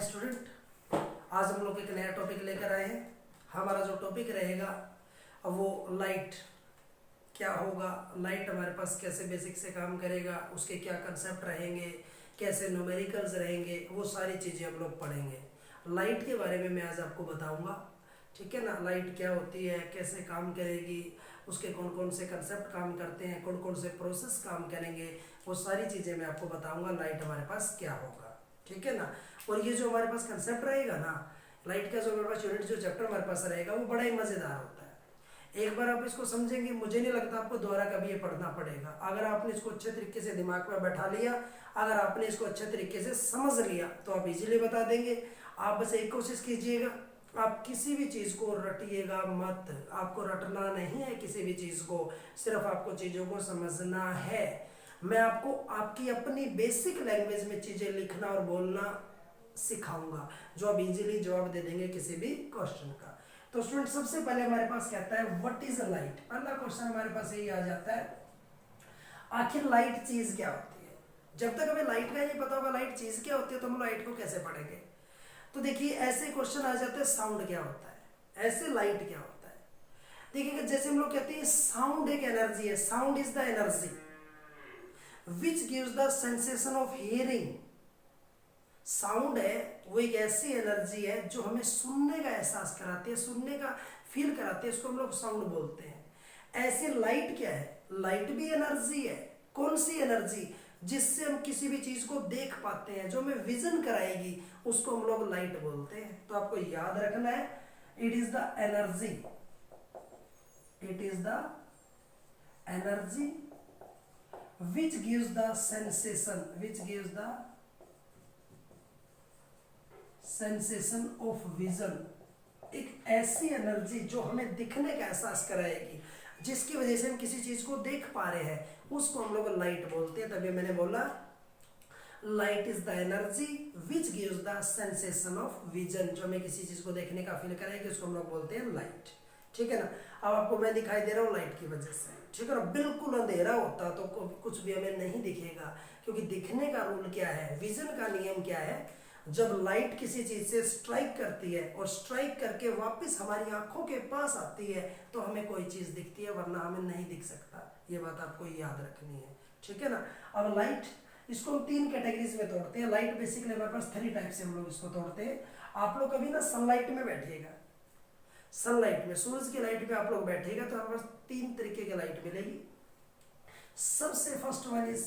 Student, आज हम लोग एक नया टॉपिक लेकर आए हैं। हमारा जो टॉपिक रहेगा वो लाइट क्या होगा, लाइट हमारे पास कैसे बेसिक से काम करेगा, उसके क्या कंसेप्ट रहेंगे, कैसे न्यूमेरिकल्स रहेंगे, वो सारी चीज़ें हम लोग पढ़ेंगे। लाइट के बारे में मैं आज आपको बताऊंगा, ठीक है ना। लाइट क्या होती है, कैसे काम करेगी, उसके कौन कौन से कंसेप्ट काम करते हैं, कौन कौन से प्रोसेस काम करेंगे, वो सारी चीज़ें मैं आपको बताऊंगा। लाइट हमारे पास क्या होगा, ठीक है ना। और ये जो हमारे पास कंसेप्ट रहेगा ना, लाइट का जो हमारे पास यूनिट जो चैप्टर हमारे पास रहेगा वो बड़ा ही मज़ेदार होता है। एक बार आप इसको समझेंगे, मुझे नहीं लगता आपको दोबारा कभी ये पढ़ना पड़ेगा। अगर आपने इसको अच्छे तरीके से दिमाग में बैठा लिया, अगर आपने इसको अच्छे तरीके से समझ लिया तो आप इजीली बता देंगे। आप बस एक कोशिश कीजिएगा, आप किसी भी चीज़ को रटिएगा मत। आपको रटना नहीं है किसी भी चीज़ को, सिर्फ आपको चीज़ों को समझना है। मैं आपको आपकी अपनी बेसिक लैंग्वेज में चीज़ें लिखना और बोलना सिखाऊंगा, जो आप इजीली जवाब दे देंगे किसी भी क्वेश्चन का। तो स्टूडेंट, सबसे पहले हमारे पास कहता है व्हाट इज अ लाइट। पहला क्वेश्चन हमारे पास यही आ जाता है, आखिर लाइट चीज क्या होती है। जब तक हमें लाइट का नहीं पता होगा लाइट चीज क्या होती है तो हम लाइट को कैसे पढ़ेंगे। तो देखिए, ऐसे क्वेश्चन आ जाते हैं, साउंड क्या होता है, ऐसे लाइट क्या होता है। देखिए, जैसे हम लोग कहते हैं साउंड एक एनर्जी है, sound is the energy which gives the sensation of hearing. Sound है वो एक ऐसी एनर्जी है जो हमें सुनने का एहसास कराती है, सुनने का फील कराती है, इसको हम लोग साउंड बोलते हैं। ऐसे लाइट क्या है, लाइट भी एनर्जी है। कौन सी एनर्जी, जिससे हम किसी भी चीज को देख पाते हैं, जो हमें विजन कराएगी, उसको हम लोग लाइट बोलते हैं। तो आपको याद रखना है, it is the energy, it is the energy which gives the sensation, which gives the sensation of vision. एक ऐसी एनर्जी जो हमें दिखने का एहसास कराएगी, जिसकी वजह से हम किसी चीज को देख पा रहे हैं, उसको हम लोग लाइट बोलते हैं। तभी मैंने बोला light is the energy which gives the sensation of vision, जो हमें किसी चीज को देखने का फील कराएगी, उसको हम लोग बोलते हैं लाइट, ठीक है ना। अब आपको मैं दिखाई दे रहा हूँ लाइट की वजह से, ठीक है ना। बिल्कुल अंधेरा होता तो कुछ भी हमें नहीं दिखेगा, क्योंकि दिखने का रूल क्या है, विजन का नियम क्या है। जब लाइट किसी चीज से स्ट्राइक करती है और स्ट्राइक करके वापस हमारी आंखों के पास आती है तो हमें कोई चीज दिखती है, वरना हमें नहीं दिख सकता। ये बात आपको याद रखनी है, ठीक है ना। अब लाइट, इसको हम तीन कैटेगरीज में तोड़ते हैं। लाइट बेसिकली हमारे पास 3 टाइप से हम लोग इसको तोड़ते हैं। आप लोग कभी ना सनलाइट में बैठिएगा, सनलाइट में, सूरज की लाइट में आप लोग बैठिएगा तो हमारे पास 3 तरीके की लाइट मिलेगी। सबसे first one is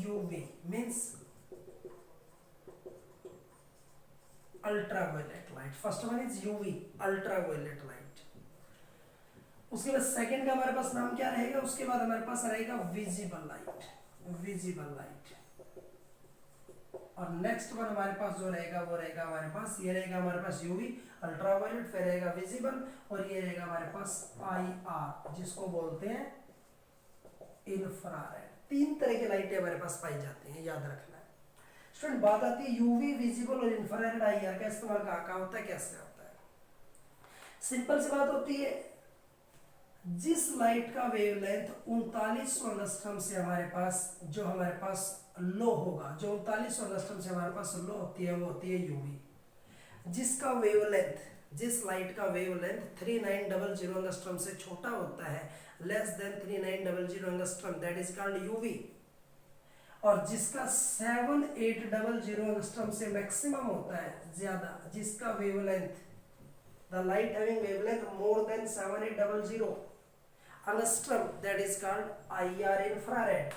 UV, means ultraviolet light. First one is UV, ultraviolet light. उसके बाद सेकंड का हमारे पास नाम क्या रहेगा, उसके बाद हमारे पास रहेगा विजिबल लाइट, विजिबल लाइट। और नेक्स्ट वन हमारे पास जो रहेगा वो रहेगा हमारे पास, ये रहेगा हमारे पास यूवी, अल्ट्रावायलेट, फिर रहेगा विजिबल, और ये रहेगा हमारे पास IR, जिसको बोलते हैं इंफ्रारेड। 3 तरह की लाइटें हमारे पास पाई जाती हैं, याद रखना। स्टूडेंट, बात आती है यूवी, विजिबल और इंफ्रारेड IR का इस्तेमाल कहाँ होता है, कैसे होता है। सिंपल सी बात होती है, जिस लाइट का वेवलेंथ 3900 एंगस्ट्रॉम से हमारे पास, जो हमारे पास लो होगा, जो 3900 एंगस्ट्रॉम से हमारे पास लो होती है, वो होती है यूवी। जिसका वेवलेंथ, जिस लाइट का वेवलेंथ 3900 एंगस्ट्रॉम से छोटा होता है, less than 3900 angstrom, that is called UV. और जिसका 7800 एंगस्ट्रॉम से मैक्सिमम होता है, ज्यादा, जिसका wavelength, the light having wavelength more than 7800 angstrom, that is called IR, infrared.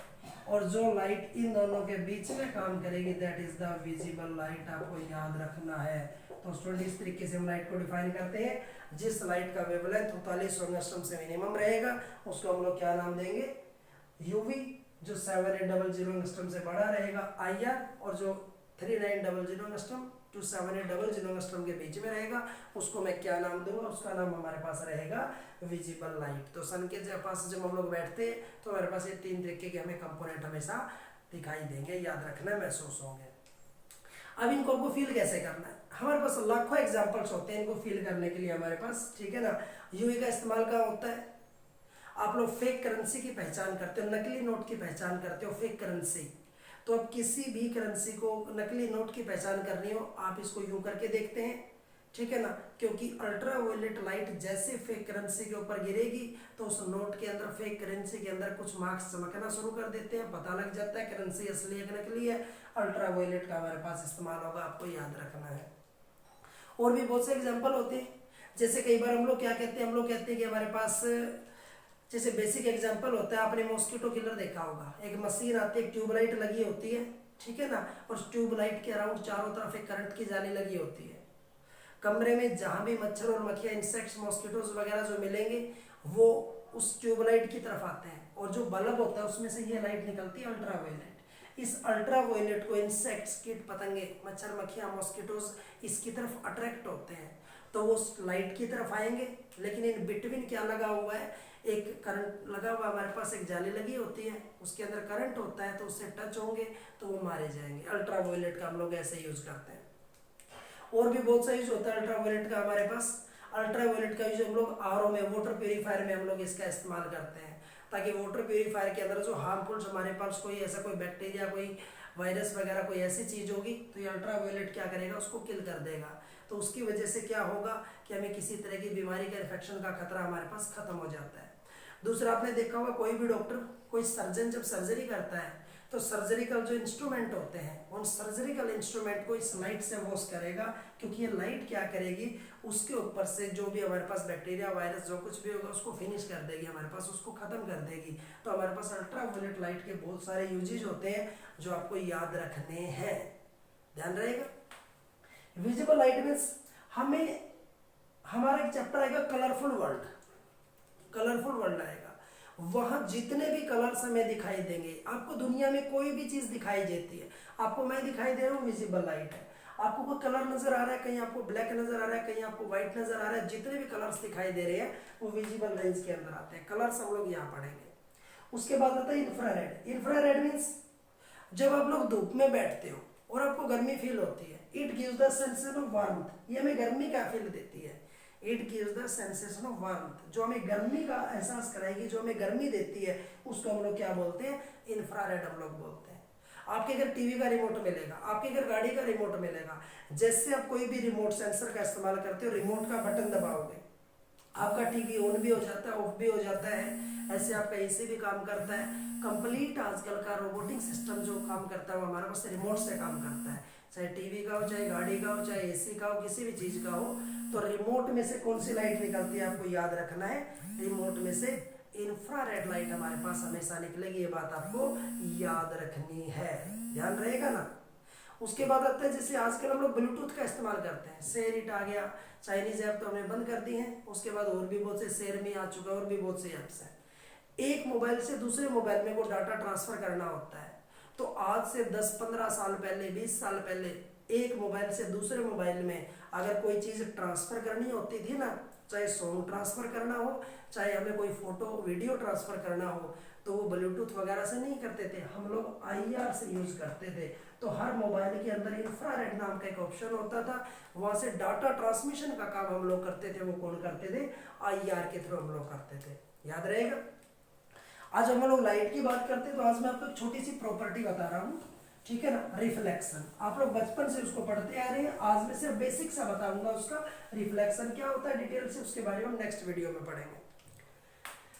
और जो लाइट इन दोनों के बीच में काम करेगी, that is the visible light. आपको याद रखना है। तो स्टूडेंट, इस तरीके से हम लाइट को डिफाइन करते हैं। जिस लाइट का वेवलेंथ 3900 एंगस्ट्रॉम से मिनिमम रहेगा, उसको हम लोग क्या नाम देंगे, यूवी। जो 7800 एंगस्ट्रॉम से बड़ा रहेगा IR, और जो 3900 एंगस्ट्रॉम टू 7800 एंगस्ट्रॉम के बीच में रहेगा, उसको मैं क्या नाम दूंगा, उसका नाम हमारे पास रहेगा विजिबल लाइट। तो सन के पास जब हम लोग बैठते हैं तो हमारे पास ये 3 तरीके के हमें कंपोनेंट हमेशा दिखाई देंगे, याद रखना, महसूस होंगे। अब इनको हमको फील कैसे करना है, हमारे पास लाखों एग्जाम्पल्स होते हैं इनको फील करने के लिए हमारे पास, ठीक है ना। यूवी का इस्तेमाल कहाँ होता है, आप लोग फेक करेंसी की पहचान करते हो, नकली नोट की पहचान करते हो, फेक करेंसी। तो अब किसी भी करेंसी को, नकली नोट की पहचान करनी हो, आप इसको यूं करके देखते हैं, ठीक है ना, क्योंकि अल्ट्रावायलेट लाइट जैसे फेक करेंसी के ऊपर गिरेगी तो उस नोट के अंदर, फेक करेंसी के अंदर कुछ मार्क्स चमकना शुरू कर देते हैं, पता लग जाता है करेंसी असली है कि नकली है। अल्ट्रावायलेट का हमारे पास इस्तेमाल होगा, आपको याद रखना है। और भी बहुत से एग्जाम्पल होते हैं, जैसे कई बार हम लोग क्या कहते हैं, हम लोग कहते हैं कि हमारे पास, जैसे बेसिक एग्जांपल होता है, आपने मॉस्किटो किलर देखा होगा, एक मशीन आती है, एक ट्यूबलाइट लगी होती है, ठीक है ना, और ट्यूबलाइट के अराउंड चारों तरफ एक करंट की जाली लगी होती है। कमरे में जहां भी मच्छर और मक्खियां, इंसेक्ट्स, मॉस्किटोज वगैरह जो मिलेंगे वो उस ट्यूबलाइट की तरफ आते हैं, और जो बल्ब होता है उसमें से ये लाइट निकलती है अल्ट्रावायलेट। इस अल्ट्रावायलेट को इंसेक्ट्स, कीट पतंगे, मच्छर मक्खियां, मॉस्किटोज इसकी तरफ अट्रैक्ट होते हैं, तो वो लाइट की तरफ आएंगे। लेकिन इन बिटवीन क्या लगा हुआ है, एक करंट लगा हुआ, हमारे पास एक जाली लगी होती है, उसके अंदर करंट होता है, तो उससे टच होंगे तो वो मारे जाएंगे। अल्ट्रावायलेट का हम लोग ऐसे यूज करते हैं। और भी बहुत सा यूज होता है अल्ट्रावायलेट का हमारे पास। अल्ट्रावायलेट का यूज हम लोग आरओ में, वाटर प्यूरीफायर में हम लोग इसका इस्तेमाल करते हैं, ताकि वाटर प्यूरीफायर के अंदर जो हार्मफुल, हमारे पास कोई ऐसा कोई बैक्टीरिया, कोई वायरस वगैरह कोई ऐसी चीज होगी तो ये अल्ट्रावायलेट क्या करेगा, उसको किल कर देगा। तो उसकी वजह से क्या होगा कि हमें किसी तरह की बीमारी का, इन्फेक्शन का खतरा हमारे पास खत्म हो जाता है। दूसरा, आपने देखा होगा कोई भी डॉक्टर, कोई सर्जन जब सर्जरी करता है तो सर्जरिकल जो इंस्ट्रूमेंट होते हैं, उन सर्जरिकल इंस्ट्रूमेंट को इस लाइट से वॉश करेगा, क्योंकि ये लाइट क्या करेगी, उसके ऊपर से जो भी हमारे पास बैक्टीरिया, वायरस, जो कुछ भी होगा उसको फिनिश कर देगी, हमारे पास उसको खत्म कर देगी। तो हमारे पास अल्ट्रावायलेट लाइट के बहुत सारे यूजेज होते हैं जो आपको याद रखने हैं, ध्यान रहेगा। विजिबल लाइट मीन्स, हमें, हमारा एक चैप्टर आएगा कलरफुल वर्ल्ड, कलरफुल वर्ल्ड आएगा, वहां जितने भी कलर्स हमें दिखाई देंगे, आपको दुनिया में कोई भी चीज दिखाई देती है, आपको मैं दिखाई दे रहा हूँ, विजिबल लाइट है, आपको कोई कलर नजर आ रहा है, कहीं आपको ब्लैक नजर आ रहा है, कहीं आपको व्हाइट नजर आ रहा है, जितने भी कलर्स दिखाई दे रहे हैं वो विजिबल रेंज के अंदर आते हैं। कलर्स हम लोग यहाँ पढ़ेंगे। उसके बाद आता है इंफ्रारेड। इंफ्रारेड मीन्स, जब आप लोग धूप में बैठते हो और आपको गर्मी फील होती है, it gives the sensation of warmth, ये हमें गर्मी का फील देती है। It gives the sensation of warmth, जो हमें गर्मी का एहसास कराएगी, जो हमें गर्मी देती है, उसको हम लोग क्या बोलते हैं, इंफ्रारेड हम लोग बोलते हैं। आपके घर टीवी का रिमोट मिलेगा, आपके घर गाड़ी का रिमोट मिलेगा, जैसे आप कोई भी रिमोट सेंसर का इस्तेमाल करते हो, रिमोट का बटन दबाओगे, आपका टीवी ऑन भी हो जाता है, ऑफ भी हो जाता है, ऐसे आपका एसी भी काम करता है। कंप्लीट आजकल का रोबोटिक सिस्टम जो काम करता है वो हमारे पास रिमोट से काम करता है, चाहे टीवी का हो, चाहे गाड़ी का हो, चाहे एसी का हो, किसी भी चीज का हो। तो रिमोट में से कौन सी लाइट निकलती है, आपको याद रखना है, रिमोट में से इंफ्रारेड लाइट हमारे पास हमेशा निकलेगी, ये बात आपको याद रखनी है, ध्यान रहेगा ना। उसके बाद आता है, जैसे आजकल हम लोग ब्लूटूथ का इस्तेमाल करते हैं, शेयरिट आ गया, चाइनीज ऐप तो हमने बंद कर दी है, उसके बाद और भी बहुत से शेयर में आ चुका है, और भी बहुत से ऐप्स हैं। एक मोबाइल से दूसरे मोबाइल में वो डाटा ट्रांसफर करना होता है, तो आज से 10-15 साल पहले, 20 साल पहले, एक मोबाइल से दूसरे मोबाइल में अगर कोई चीज ट्रांसफर करनी होती थी ना, चाहे सॉन्ग ट्रांसफर करना हो, चाहे हमें कोई फोटो वीडियो ट्रांसफर करना हो, तो वो ब्लूटूथ वगैरह से नहीं करते थे, हम लोग IR से यूज करते थे। तो हर मोबाइल के अंदर इंफ्रारेड नाम का एक ऑप्शन होता था, वहां से डाटा ट्रांसमिशन का काम हम लोग करते थे। वो कौन करते थे, IR के थ्रू हम लोग करते थे, याद रहेगा। आज हम लोग लाइट की बात करते हैं, तो आज मैं आपको एक छोटी सी प्रॉपर्टी बता रहा हूँ, ठीक है ना, रिफ्लेक्शन। आप लोग बचपन से उसको पढ़ते आ रहे हैं, आज मैं सिर्फ बेसिक सा बताऊंगा उसका, रिफ्लेक्शन क्या होता है डिटेल से, उसके बारे में हम नेक्स्ट वीडियो में पढ़ेंगे।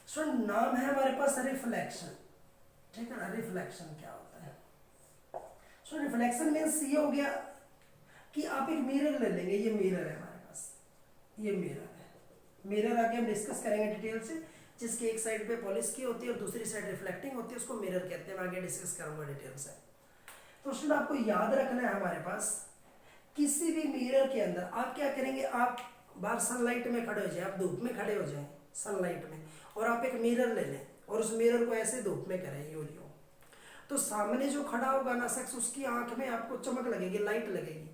सो नाम है हमारे पास रिफ्लेक्शन, ठीक है ना। रिफ्लेक्शन क्या होता है, सो रिफ्लेक्शन मीन्स ये हो गया कि आप एक मिरर ले लेंगे, ये मिरर है हमारे पास, ये मिरर है, मिरर आगे हम डिस्कस करेंगे डिटेल से, जिसकी एक साइड पे पॉलिश की होती है और दूसरी साइड रिफ्लेक्टिंग होती है, उसको मिरर कहते हैं, मैं आगे डिस्कस करूंगा डिटेल से। तो स्टूडेंट आपको याद रखना है, हमारे पास किसी भी मिरर के अंदर आप क्या करेंगे, आप बाहर सनलाइट में खड़े हो जाए, आप धूप में खड़े हो जाए सनलाइट में, और आप एक मिरर ले लें और उस मिरर को ऐसे धूप में करें यूं, तो सामने जो खड़ा होगा ना शख्स, उसकी आंख में आपको चमक लगेगी, लाइट लगेगी,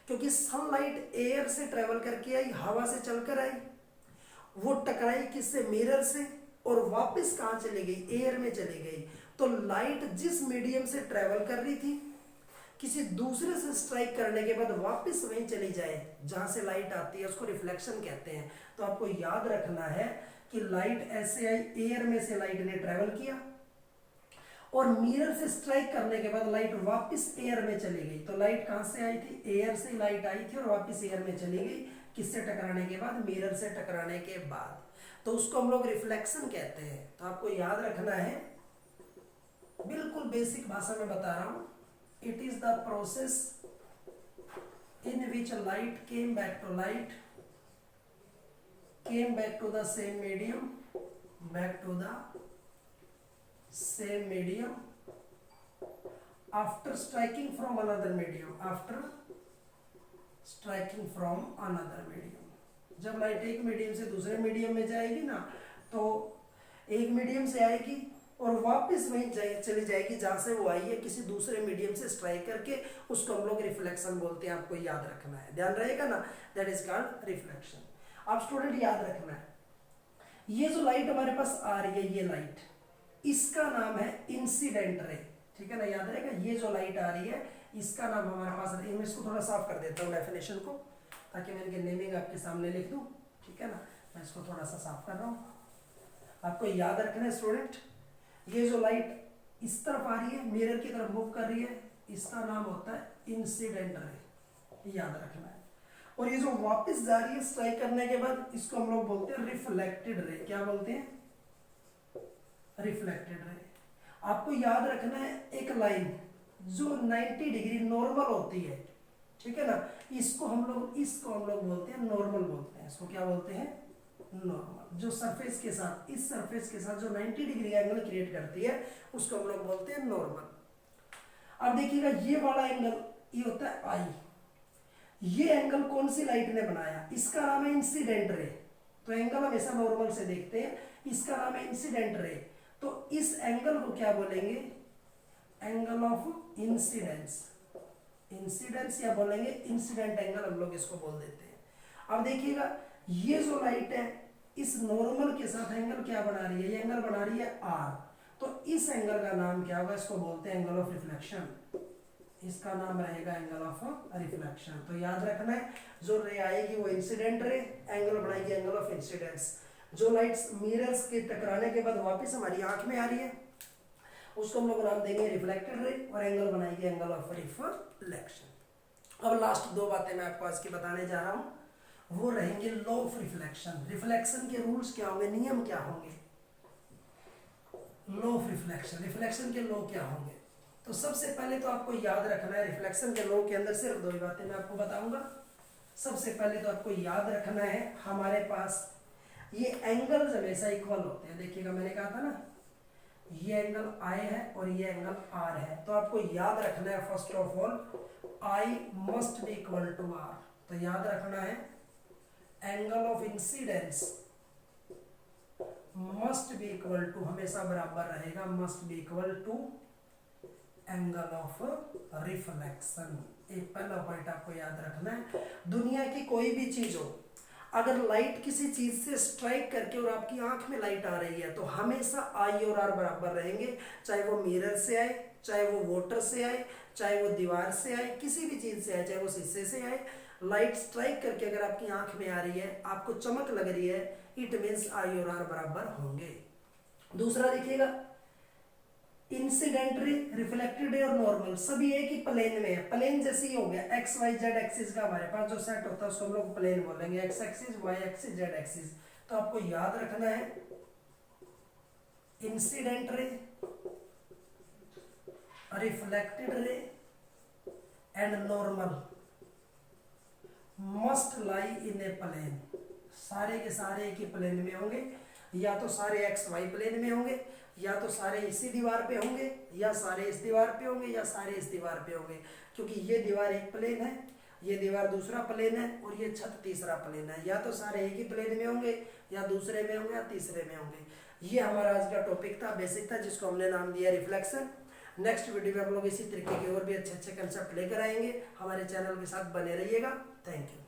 क्योंकि सनलाइट एयर से ट्रेवल करके आई, हवा से चलकर आई, वो टकराई किससे, मिरर से, और वापस कहां चली गई, एयर में चली गई। तो लाइट जिस मीडियम से ट्रेवल कर रही थी, किसी दूसरे से स्ट्राइक करने के बाद वापस वहीं चली जाए जहां से लाइट आती है, उसको रिफ्लेक्शन कहते हैं। तो आपको याद रखना है कि लाइट ऐसे आई, एयर में से लाइट ने ट्रेवल किया, और मिरर से स्ट्राइक करने के बाद लाइट वापस एयर में चली गई। तो लाइट कहाँ से आई थी? एयर से लाइट आई थी और वापस एयर में चली गई। किससे टकराने के बाद? मिरर से टकराने के बाद। तो उसको हम लोग रिफ्लेक्शन कहते हैं। तो आपको याद रखना है, बिल्कुल बेसिक भाषा में बता रहा हूं, it is the process in which light came back to the same medium, after striking from another medium, जब लाइट एक मीडियम से दूसरे मीडियम में जाएगी ना, तो एक मीडियम से आएगी और वापस वहीं चली जाएगी जहां से वो आई है, किसी दूसरे मीडियम से स्ट्राइक करके। उसको हम लोग रिफ्लेक्शन बोलते हैं। आपको याद रखना है, ध्यान रहेगा ना, दैट इज कॉल्ड रिफ्लेक्शन। आप स्टूडेंट याद रखना है, ये जो लाइट हमारे पास आ रही है, ये लाइट, इसका नाम है इंसिडेंट रे, ठीक है ना, याद रहेगा। ये जो लाइट आ रही है इसका नाम हमारे पास, मैं इसको थोड़ा साफ कर देता हूँ डेफिनेशन को, ताकि मैं इनके नेमिंग आपके सामने लिख दूँ, ठीक है ना। मैं इसको थोड़ा सा साफ कर रहा हूँ। आपको याद रखना है स्टूडेंट, ये जो लाइट इस तरफ आ रही है, मिरर की तरफ मूव कर रही है, इसका नाम होता है इंसिडेंट रे, याद रखना है। और ये जो वापस जा रही है स्ट्राइक करने के बाद, इसको हम लोग बोलते हैं रिफ्लेक्टेड रे। क्या बोलते हैं? Reflected ray. आपको याद रखना है, एक लाइन जो 90 डिग्री नॉर्मल होती है, ठीक है ना, इसको हम लोग बोलते हैं नॉर्मल बोलते हैं। इसको क्या बोलते हैं? नॉर्मल। जो सरफेस के साथ, इस सरफेस के साथ जो 90 डिग्री एंगल क्रिएट करती है, उसको हम लोग बोलते हैं नॉर्मल। अब देखिएगा, ये वाला एंगल ये होता है आई। ये एंगल कौन सी लाइट ने बनाया? इसका नाम है इंसिडेंट रे। तो एंगल हमेशा नॉर्मल से देखते हैं, इसका नाम है इंसिडेंट रे। तो इस एंगल को क्या बोलेंगे? एंगल ऑफ इंसिडेंस, या बोलेंगे इंसिडेंट एंगल, हम लोग इसको बोल देते हैं। अब देखिएगा, ये जो लाइट है इस नॉर्मल के साथ एंगल क्या बना रही है? ये एंगल बना रही है आर। तो इस एंगल का नाम क्या होगा? इसको बोलते हैं एंगल ऑफ रिफ्लेक्शन। इसका नाम रहेगा एंगल ऑफ रिफ्लेक्शन। तो याद रखना है, जो रे आएगी वो इंसिडेंट रे, एंगल बनाएगी एंगल ऑफ इंसिडेंस। जो लाइट्स मिरर्स के टकराने के बाद वापस हमारी आंख में आ रही है, उसको हम लोग नाम देंगे रिफ्लेक्टेड रे, और एंगल बनाएगी एंगल ऑफ रिफ्लेक्शन। अब लास्ट दो बातें मैं आपको आज की बताने जा रहा हूं, वो रहेंगे लॉ ऑफ रिफ्लेक्शन। रिफ्लेक्शन के रूल्स क्या होंगे, नियम क्या होंगे? लॉ ऑफ रिफ्लेक्शन के लॉ क्या होंगे? तो सबसे पहले तो आपको याद रखना है, रिफ्लेक्शन के लॉ के अंदर सिर्फ दो ही बातें मैं आपको बताऊंगा। सबसे पहले तो आपको याद रखना है, हमारे पास ये एंगल्स हमेशा इक्वल होते हैं। देखिएगा, मैंने कहा था ना, ये एंगल आई है और ये एंगल आर है। तो आपको याद रखना है, first of all, i must be equal to r. तो याद रखना है, angle of incidence must be equal to, हमेशा बराबर रहेगा, must be equal to angle of reflection. एक पहला पॉइंट आपको याद रखना है, दुनिया की कोई भी चीज हो, अगर लाइट किसी चीज से स्ट्राइक करके और आपकी आंख में लाइट आ रही है, तो हमेशा आई और आर बराबर रहेंगे, चाहे वो मिरर से आए, चाहे वो वाटर से आए, चाहे वो दीवार से आए, किसी भी चीज से आए, चाहे वो शीशे से आए, लाइट स्ट्राइक करके अगर आपकी आंख में आ रही है, आपको चमक लग रही है, इट मीन्स आई और आर बराबर होंगे। दूसरा देखिएगा, इंसिडेंट रे, रिफ्लेक्टेड रे और नॉर्मल सभी एक ही प्लेन में है। प्लेन जैसे ही हो गया, एक्स वाई जेड एक्सिस का हमारे पास जो सेट होता है उसको हम लोग प्लेन बोलेंगे, X axis, Y axis, Z axis. तो आपको याद रखना है, incident ray, reflected ray and normal must lie in a plane. सारे के सारे एक ही प्लेन में होंगे, या तो सारे एक्स वाई प्लेन में होंगे, या तो सारे इसी दीवार पे होंगे, या सारे इस दीवार पे होंगे, या सारे इस दीवार पे होंगे। क्योंकि ये दीवार एक प्लेन है, ये दीवार दूसरा प्लेन है, और ये छत तीसरा प्लेन है। या तो सारे एक ही प्लेन में होंगे, या दूसरे में होंगे, या तीसरे में होंगे। ये हमारा आज का टॉपिक था, बेसिक था, जिसको हमने नाम दिया रिफ्लेक्शन। नेक्स्ट वीडियो में हम लोग इसी तरीके के और भी अच्छे अच्छे कंसेप्ट लेकर आएंगे। हमारे चैनल के साथ बने रहिएगा। Thank you.